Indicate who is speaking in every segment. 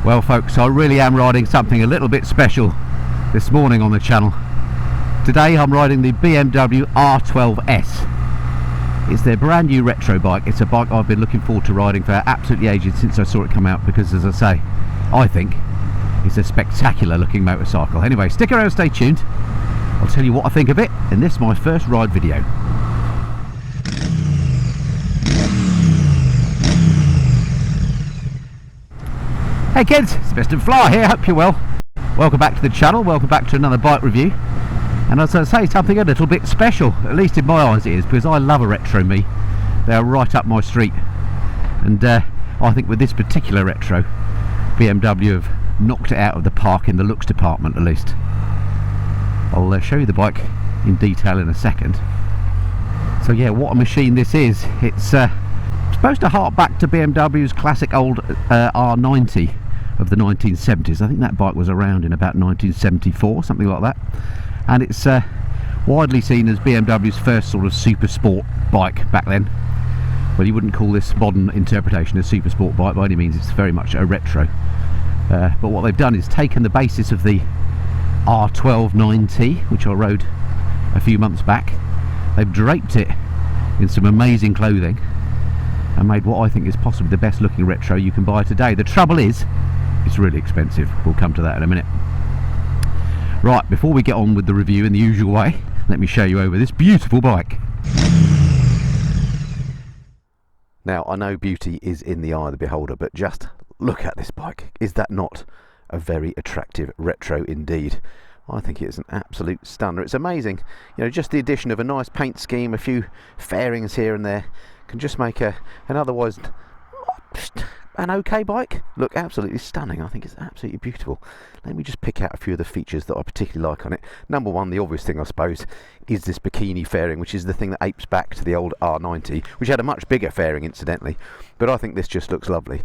Speaker 1: Well folks, I really am riding something a little bit special this morning on the channel. Today I'm riding the BMW R12S. It's their brand new retro bike. It's a bike I've been looking forward to riding for absolutely ages since I saw it come out, because as I say, I think it's a spectacular looking motorcycle. Anyway, stick around, stay tuned. I'll tell you what I think of it in this, my first ride video. Hey kids, it's Mr. Fly here, hope you're well. Welcome back to the channel, welcome back to another bike review. And as I say, something a little bit special, at least in my eyes it is, because I love a retro me. They are right up my street. And I think with this particular retro, BMW have knocked it out of the park in the looks department at least. I'll show you the bike in detail in a second. So yeah, what a machine this is. It's supposed to hark back to BMW's classic old R90 of the 1970s. I think that bike was around in about 1974, something like that. And it's widely seen as BMW's first sort of super sport bike back then. Well, you wouldn't call this modern interpretation a super sport bike by any means. It's very much a retro. But what they've done is taken the basis of the R1290, which I rode a few months back. They've draped it in some amazing clothing and made what I think is possibly the best looking retro you can buy today. The trouble is, it's really expensive. We'll come to that in a minute. Right, before we get on with the review in the usual way, let me show you over this beautiful bike. Now, I know beauty is in the eye of the beholder, but just look at this bike. Is that not a very attractive retro indeed? I think it's an absolute stunner. It's amazing, you know, just the addition of a nice paint scheme, a few fairings here and there, can just make an otherwise an okay bike look absolutely stunning. I think it's absolutely beautiful. Let me just pick out a few of the features that I particularly like on it. Number one, the obvious thing I suppose, is this bikini fairing, which is the thing that apes back to the old R90, which had a much bigger fairing incidentally, but I think this just looks lovely.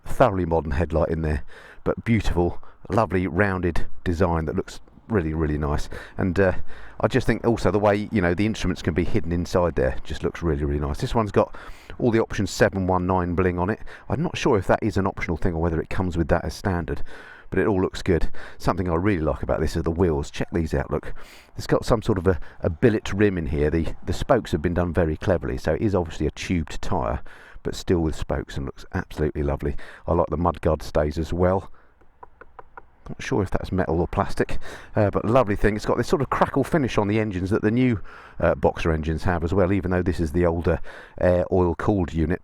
Speaker 1: Thoroughly modern headlight in there, but beautiful, lovely rounded design that looks really nice. And I just think also the way, you know, the instruments can be hidden inside there just looks really nice. This one's got all the options 719 bling on it. I'm not sure if that is an optional thing or whether it comes with that as standard, but it all looks good. Something I really like about this are the wheels. Check these out, look. It's got some sort of a billet rim in here. The spokes have been done very cleverly, so it is obviously a tubed tyre, but still with spokes, and looks absolutely lovely. I like the mudguard stays as well. Not sure if that's metal or plastic, but lovely thing. It's got this sort of crackle finish on the engines that the new Boxer engines have as well, even though this is the older air oil cooled unit.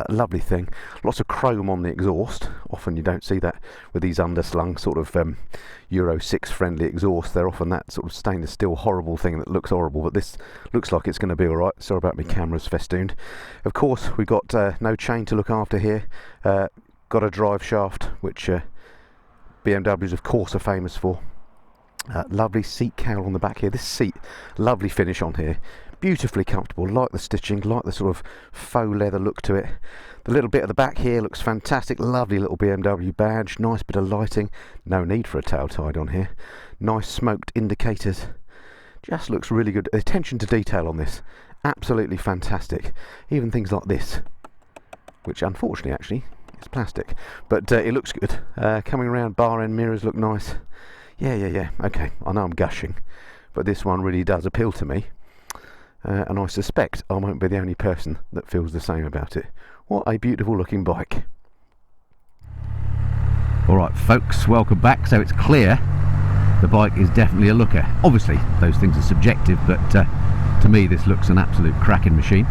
Speaker 1: Lovely thing. Lots of chrome on the exhaust. Often you don't see that with these underslung sort of Euro 6 friendly exhaust. They're often that sort of stainless steel horrible thing that looks horrible, but this looks like it's going to be alright. Sorry about my camera's festooned. Of course, we've got no chain to look after here. Got a drive shaft, which BMWs of course are famous for. Lovely seat cowl on the back here. This seat, lovely finish on here, beautifully comfortable. Like the stitching, like the sort of faux leather look to it. The little bit at the back here looks fantastic. Lovely little BMW badge, nice bit of lighting. No need for a tail tide on here. Nice smoked indicators. Just looks really good. Attention to detail on this, absolutely fantastic. Even things like this, which unfortunately actually it's plastic, but it looks good. Coming around, bar end mirrors look nice. Yeah, okay, I know I'm gushing, but this one really does appeal to me, and I suspect I won't be the only person that feels the same about it. What a beautiful looking bike. Alright folks, welcome back. So it's clear the bike is definitely a looker. Obviously those things are subjective, but to me this looks an absolute cracking machine.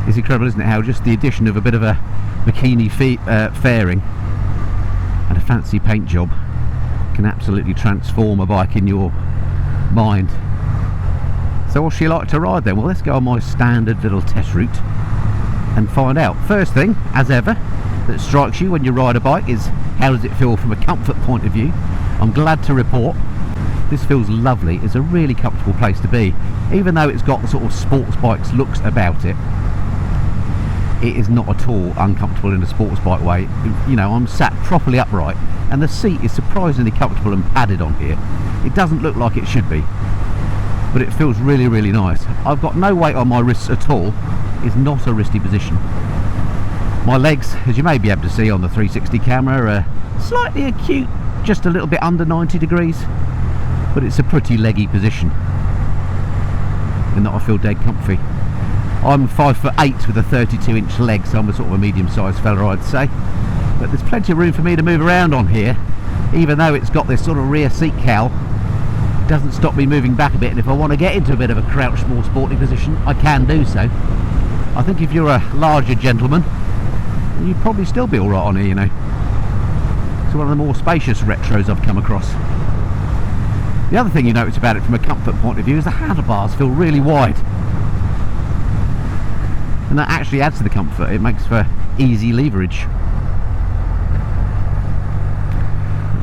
Speaker 1: It's incredible, isn't it, how just the addition of a bit of a bikini fairing and a fancy paint job can absolutely transform a bike in your mind. So what's she like to ride then? Well, let's go on my standard little test route and find out. First thing, as ever, that strikes you when you ride a bike is how does it feel from a comfort point of view. I'm glad to report this feels lovely. It's a really comfortable place to be, even though it's got the sort of sports bikes looks about it. It is not at all uncomfortable in a sports bike way. You know, I'm sat properly upright and the seat is surprisingly comfortable and padded on here. It doesn't look like it should be, but it feels really nice. I've got no weight on my wrists at all. It's not a wristy position. My legs, as you may be able to see on the 360 camera, are slightly acute, just a little bit under 90 degrees, but it's a pretty leggy position, in that I feel dead comfy. I'm 5'8" with a 32-inch leg, so I'm a sort of a medium-sized fella, I'd say. But there's plenty of room for me to move around on here, even though it's got this sort of rear seat cowl. It doesn't stop me moving back a bit, and if I want to get into a bit of a crouched, more sporty position, I can do so. I think if you're a larger gentleman, you'd probably still be alright on here, you know. It's one of the more spacious retros I've come across. The other thing you notice about it from a comfort point of view is the handlebars feel really wide. And that actually adds to the comfort. It makes for easy leverage.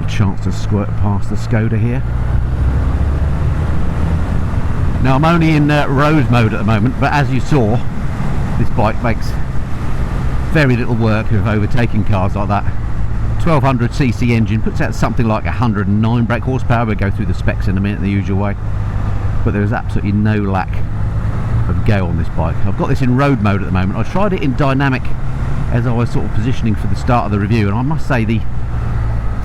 Speaker 1: A chance to squirt past the Skoda here. Now I'm only in road mode at the moment, but as you saw, this bike makes very little work of overtaking cars like that. 1200cc engine, puts out something like 109 brake horsepower. We'll go through the specs in a minute the usual way. But there is absolutely no lack of go on this bike. I've got this in road mode at the moment. I tried it in dynamic as I was sort of positioning for the start of the review, and I must say the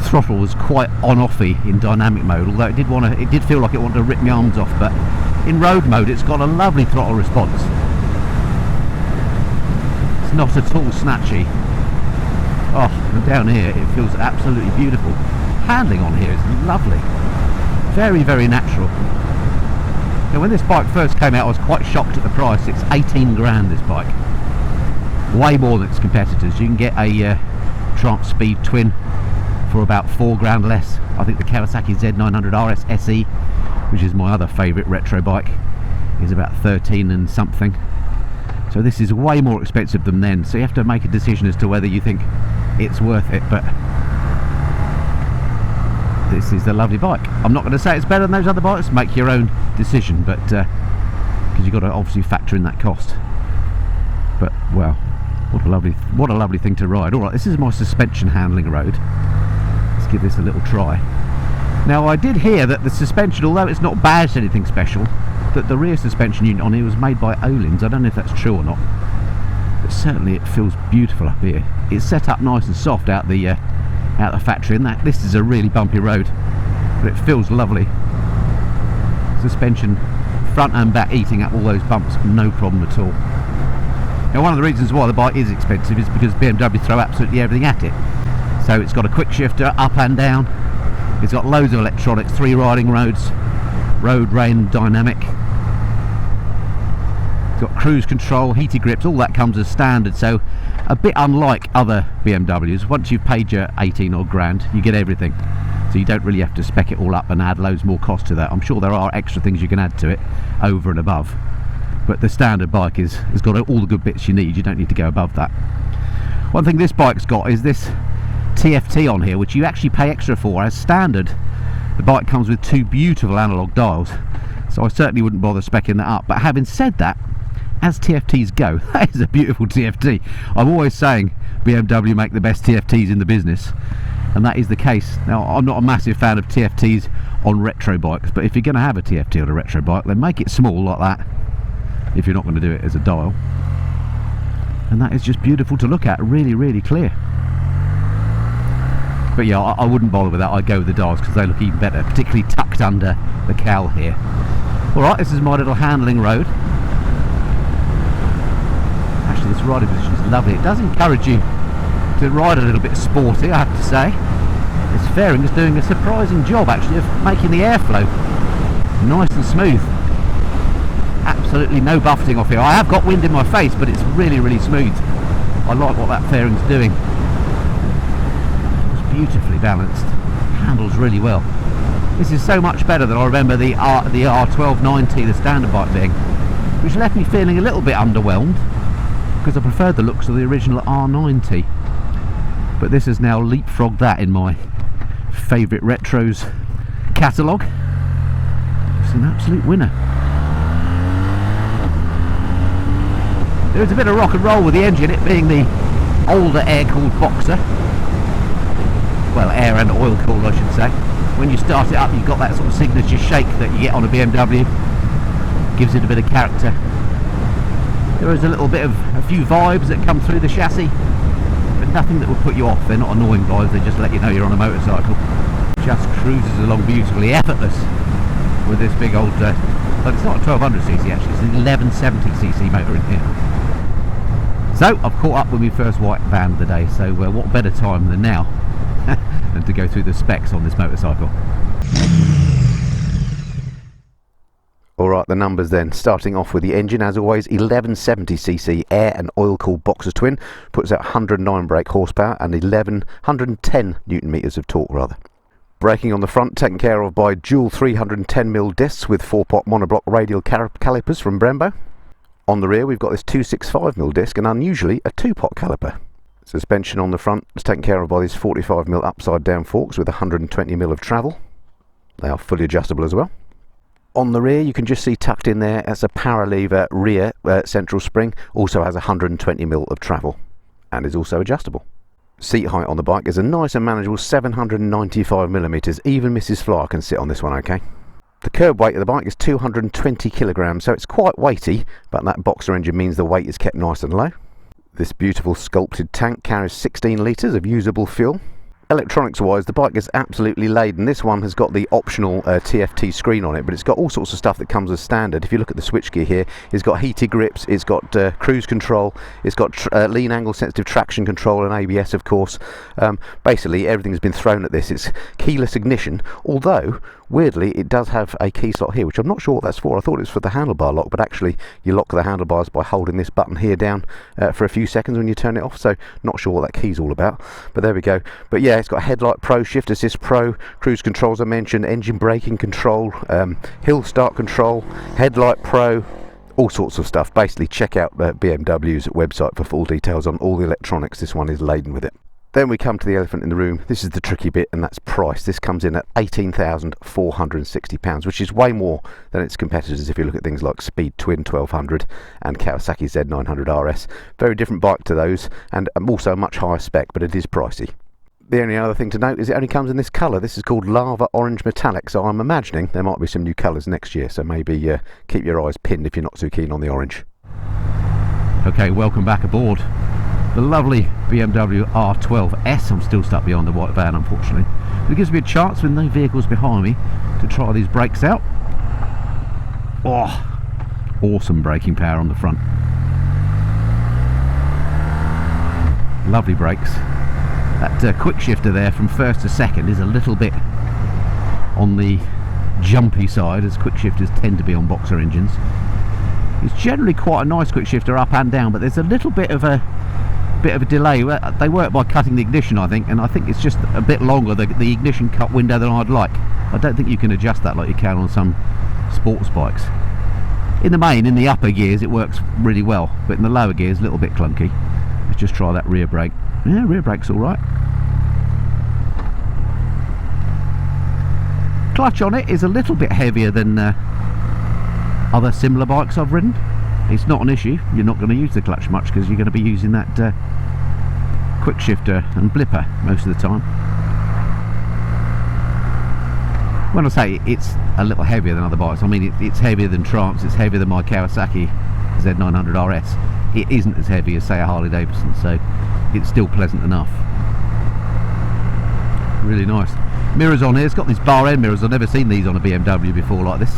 Speaker 1: throttle was quite on-offy in dynamic mode, although it did feel like it wanted to rip my arms off. But in road mode it's got a lovely throttle response. It's not at all snatchy. Oh, and down here it feels absolutely beautiful. Handling on here is lovely, very, very natural. Now, when this bike first came out, I was quite shocked at the price. It's 18 grand, this bike. Way more than its competitors. You can get a Trance Speed Twin for about 4 grand less. I think the Kawasaki Z900 RS SE, which is my other favourite retro bike, is about 13 and something. So this is way more expensive than then. So you have to make a decision as to whether you think it's worth it. But this is a lovely bike. I'm not going to say it's better than those other bikes. Make your own decision, but because you've got to obviously factor in that cost. But wow, what a lovely thing to ride. All right, this is my suspension handling road. Let's give this a little try. Now, I did hear that the suspension, although it's not badged anything special, that the rear suspension unit on here was made by Öhlins. I don't know if that's true or not, but certainly it feels beautiful up here. It's set up nice and soft out the factory, and that this is a really bumpy road, but it feels lovely. Suspension front and back eating up all those bumps, no problem at all. Now, one of the reasons why the bike is expensive is because BMW throw absolutely everything at it. So it's got a quick shifter up and down, it's got loads of electronics, 3 riding modes, road, rain, dynamic. It's got cruise control, heated grips, all that comes as standard. So a bit unlike other BMWs, once you've paid your 18 odd grand, you get everything. So you don't really have to spec it all up and add loads more cost to that. I'm sure there are extra things you can add to it over and above, but the standard bike has got all the good bits you need. You don't need to go above that. One thing this bike's got is this TFT on here, which you actually pay extra for. As standard, the bike comes with 2 beautiful analog dials, so I certainly wouldn't bother speccing that up. But having said that, as TFTs go, that is a beautiful TFT. I'm always saying BMW make the best TFTs in the business, and that is the case. Now, I'm not a massive fan of TFTs on retro bikes, but if you're going to have a TFT on a retro bike, then make it small like that, if you're not going to do it as a dial. And that is just beautiful to look at, really, really clear. But yeah, I wouldn't bother with that. I'd go with the dials because they look even better, particularly tucked under the cowl here. Alright, this is my little handling road. Actually, this riding position is lovely. It does encourage you to ride a little bit sporty, I have to say. This fairing is doing a surprising job, actually, of making the airflow nice and smooth. Absolutely no buffeting off here. I have got wind in my face, but it's really, really smooth. I like what that fairing's doing. It's beautifully balanced. Handles really well. This is so much better than I remember the R1290, the standard bike being, which left me feeling a little bit underwhelmed because I preferred the looks of the original R90. But this has now leapfrogged that in my favourite retros catalogue. It's an absolute winner. There is a bit of rock and roll with the engine, it being the older air-cooled Boxer. Well, air and oil-cooled, I should say. When you start it up, you've got that sort of signature shake that you get on a BMW. Gives it a bit of character. There is a little bit of a few vibes that come through the chassis.
Speaker 2: nothing that will put you off. They're not annoying guys, they just let you know you're on a motorcycle. Just cruises along beautifully, effortless with this big old, but it's not a 1200cc actually, it's an 1170cc motor in here. So I've caught up with my first white van of the day, so what better time than now than to go through the specs on this motorcycle.
Speaker 1: Alright, the numbers then. Starting off with the engine, as always, 1170cc air and oil cooled boxer twin, puts out 109 brake horsepower and 110 newton meters of torque rather. Braking on the front, taken care of by dual 310mm discs with 4-pot monobloc radial calipers from Brembo. On the rear we've got this 265mm disc and unusually a 2-pot caliper. Suspension on the front is taken care of by these 45mm upside down forks with 120mm of travel. They are fully adjustable as well. On the rear you can just see tucked in there as a power lever rear central spring, also has 120mm of travel and is also adjustable. Seat height on the bike is a nice and manageable 795mm, even Mrs. Flyer can sit on this one okay. The curb weight of the bike is 220 kilograms, so it's quite weighty, but that boxer engine means the weight is kept nice and low. This beautiful sculpted tank carries 16 litres of usable fuel. Electronics wise, the bike is absolutely laden. This one has got the optional TFT screen on it, but it's got all sorts of stuff that comes as standard. If you look at the switchgear here, it's got heated grips, it's got cruise control, it's got lean angle sensitive traction control and ABS of course. Basically everything's been thrown at this. It's keyless ignition, although weirdly it does have a key slot here, which I'm not sure what that's for. I thought it was for the handlebar lock, but actually you lock the handlebars by holding this button here down for a few seconds when you turn it off, so not sure what that key's all about, but there we go. But yeah, it's got headlight pro, shift assist pro, cruise control as I mentioned, engine braking control, hill start control, headlight pro, all sorts of stuff. Basically check out BMW's website for full details on all the electronics. This one is laden with it. Then we come to the elephant in the room. This is the tricky bit, and that's price. This comes in at £18,460, which is way more than its competitors if you look at things like Speed Twin 1200 and Kawasaki Z900 RS. Very different bike to those, and also a much higher spec, but it is pricey. The only other thing to note is it only comes in this colour. This is called Lava Orange Metallic, so I'm imagining there might be some new colours next year, so maybe keep your eyes pinned if you're not too keen on the orange.
Speaker 2: Okay, welcome back aboard the lovely BMW R12S. I'm still stuck behind the white van unfortunately. It gives me a chance with no vehicles behind me to try these brakes out. Oh, awesome braking power on the front. Lovely brakes. That quick shifter there from first to second is a little bit on the jumpy side, as quick shifters tend to be on boxer engines. It's generally quite a nice quick shifter up and down, but there's a little bit of a delay. They work by cutting the ignition I think, and I think it's just a bit longer the ignition cut window than I'd like. I don't think you can adjust that like you can on some sports bikes. In the main, in the upper gears it works really well, but in the lower gears a little bit clunky. Let's just try that rear brake. Yeah, rear brake's alright. Clutch on it is a little bit heavier than other similar bikes I've ridden. It's not an issue. You're not going to use the clutch much because you're going to be using that quick shifter and blipper most of the time. When I say it's a little heavier than other bikes, I mean it's heavier than Trance, it's heavier than my Kawasaki Z900 RS. It isn't as heavy as say a Harley Davidson, so it's still pleasant enough. Really nice. Mirrors on here, it's got these bar end mirrors. I've never seen these on a BMW before like this.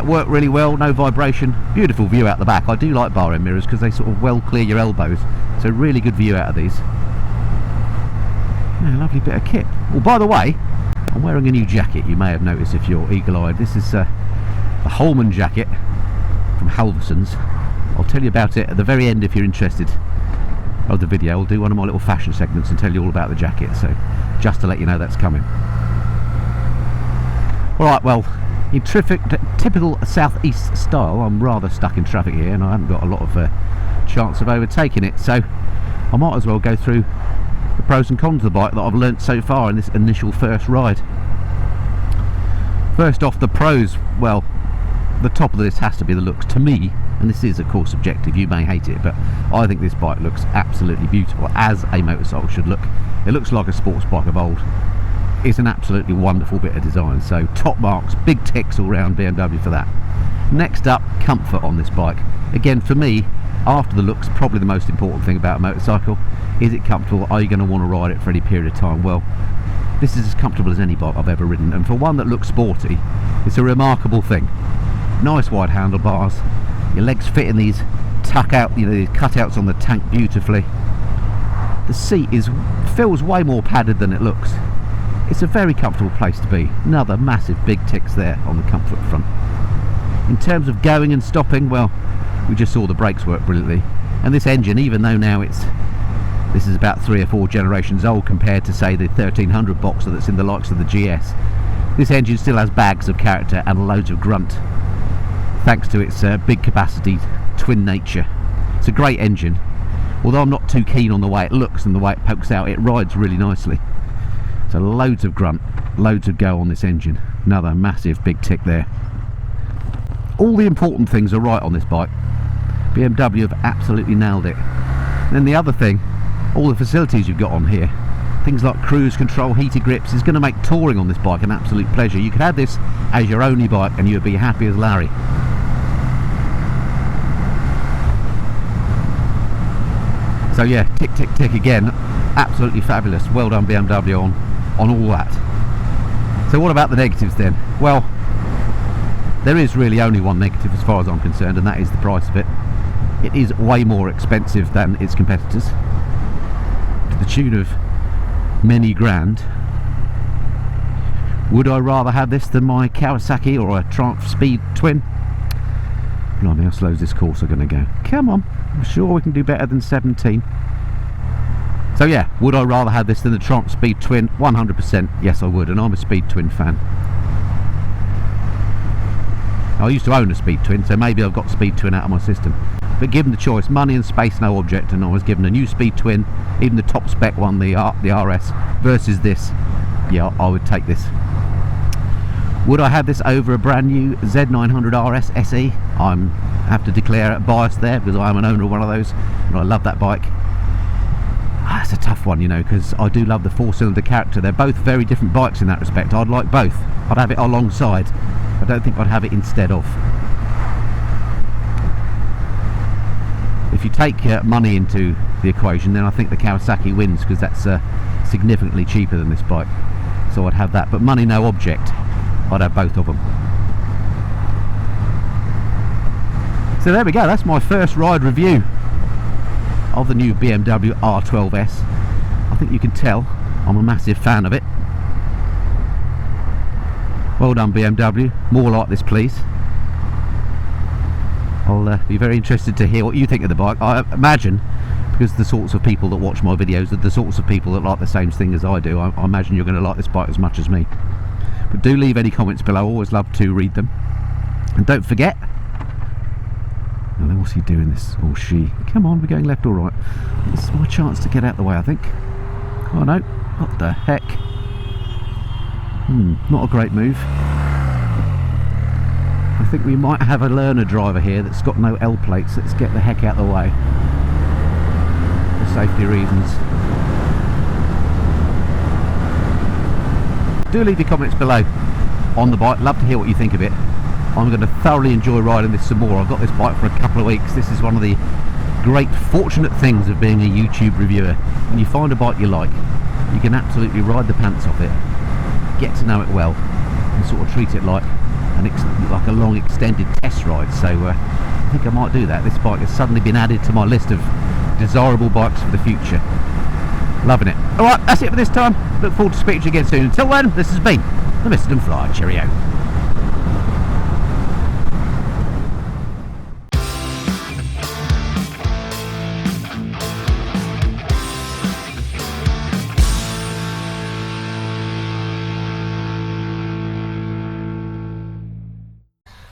Speaker 2: Work really well, no vibration, beautiful view out the back. I do like bar end mirrors because they sort of well clear your elbows, so really good view out of these. Yeah, lovely bit of kit. Well, by the way, I'm wearing a new jacket, you may have noticed if you're eagle-eyed. This is a Holman jacket from Halverson's. I'll tell you about it at the very end if you're interested of the video. I'll do one of my little fashion segments and tell you all about the jacket, so just to let you know that's coming. Alright, well, in typical southeast style, I'm rather stuck in traffic here and I haven't got a lot of chance of overtaking it, so I might as well go through the pros and cons of the bike that I've learnt so far in this initial first ride. First off, the pros. Well, the top of this has to be the looks to me, and this is of course subjective, you may hate it, but I think this bike looks absolutely beautiful, as a motorcycle should look. It looks like a sports bike of old. It's an absolutely wonderful bit of design, so top marks, big ticks all round BMW for that. Next up, comfort on this bike. Again, for me, after the looks, probably the most important thing about a motorcycle. Is it comfortable? Are you going to want to ride it for any period of time? Well, this is as comfortable as any bike I've ever ridden, and for one that looks sporty, it's a remarkable thing. Nice wide handlebars, your legs fit in these tuck out, you know, these cutouts on the tank beautifully. The seat feels way more padded than it looks. It's a very comfortable place to be. Another massive big ticks there on the comfort front. In terms of going and stopping, well, we just saw the brakes work brilliantly, and this engine, even though now this is about 3 or 4 generations old compared to, say, the 1300 boxer that's in the likes of the GS, this engine still has bags of character and loads of grunt, thanks to its big capacity twin nature. It's a great engine, although I'm not too keen on the way it looks and the way it pokes out. It rides really nicely. So loads of grunt, loads of go on this engine. Another massive big tick there. All the important things are right on this bike. BMW have absolutely nailed it. And then the other thing, all the facilities you've got on here, things like cruise control, heated grips, is going to make touring on this bike an absolute pleasure. You could have this as your only bike and you'd be happy as Larry. So yeah, tick tick tick again, absolutely fabulous. Well done BMW on all that. So what about the negatives then? Well, there is really only one negative as far as I'm concerned, and that is the price of it. It is way more expensive than its competitors, to the tune of many grand. Would I rather have this than my Kawasaki or a Triumph Speed Twin? Blimey, how slow is this Corsa going to go? Come on, I'm sure we can do better than 17. So yeah, would I rather have this than the Triumph Speed Twin? 100% yes I would, and I'm a Speed Twin fan. I used to own a Speed Twin, so maybe I've got Speed Twin out of my system. But given the choice, money and space no object, and I was given a new Speed Twin, even the top spec one, the RS, versus this, yeah, I would take this. Would I have this over a brand new Z900 RS SE? I have to declare a bias there, because I am an owner of one of those, and I love that bike. It's a tough one, you know, because I do love the 4-cylinder character. They're both very different bikes in that respect. I'd like both. I'd have it alongside. I don't think I'd have it instead of. If you take money into the equation, then I think the Kawasaki wins, because that's significantly cheaper than this bike. So I'd have that. But money no object, I'd have both of them. So there we go. That's my first ride review of the new BMW R12S. I think you can tell I'm a massive fan of it. Well done BMW, more like this please. I'll be very interested to hear what you think of the bike. I imagine, because the sorts of people that watch my videos are the sorts of people that like the same thing as I do, I imagine you're going to like this bike as much as me. But do leave any comments below, I always love to read them. And don't forget, what's he doing this, or she? Come on, we're going left or right. This is my chance to get out the way, I think. Oh no, what the heck? Not a great move. I think we might have a learner driver here that's got no L plates. Let's get the heck out of the way for safety reasons. Do leave your comments below on the bike, love to hear what you think of it. I'm going to thoroughly enjoy riding this some more. I've got this bike for a couple of weeks. This is one of the great fortunate things of being a YouTube reviewer. When you find a bike you like, you can absolutely ride the pants off it, get to know it well, and sort of treat it like a long extended test ride. So I think I might do that. This bike has suddenly been added to my list of desirable bikes for the future. Loving it. Alright, that's it for this time. Look forward to speaking to you again soon. Until then, this has been the Mr. Flyer. Cheerio.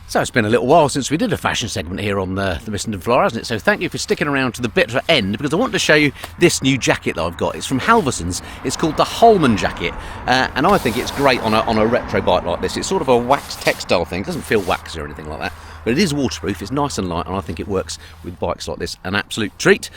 Speaker 2: So it's been a little while since we did a fashion segment here on the Mr. Flyer, hasn't it? So thank you for sticking around to the bitter end, because I want to show you this new jacket that I've got. It's from Halverson's. It's called the Holman jacket, and I think it's great on a retro bike like this. It's sort of a wax textile thing. It doesn't feel waxy or anything like that,
Speaker 3: but it is waterproof, it's nice and light, and I think it works with bikes like this, an absolute treat.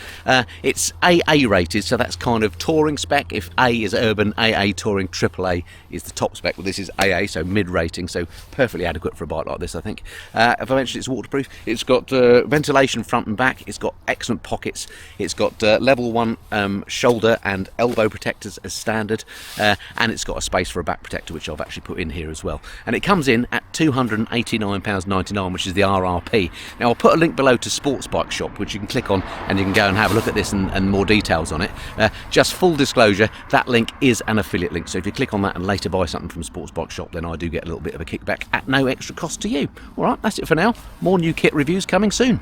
Speaker 3: It's AA rated, so that's kind of touring spec. If A is urban, AA touring, AAA is the top spec. Well, this is AA, so mid rating, so perfectly adequate for a bike like this, I think. If I mentioned it's waterproof, it's got ventilation front and back, it's got excellent pockets, it's got level 1 shoulder and elbow protectors as standard, and it's got a space for a back protector, which I've actually put in here as well. And it comes in at £289.99, which is the RRP. Now I'll put a link below to Sports Bike Shop, which you can click on and you can go and have a look at this and more details on it. Just full disclosure, that link is an affiliate link, so if you click on that and later buy something from Sports Bike Shop, then I do get a little bit of a kickback at no extra cost to you. Alright, that's it for now. More new kit reviews coming soon.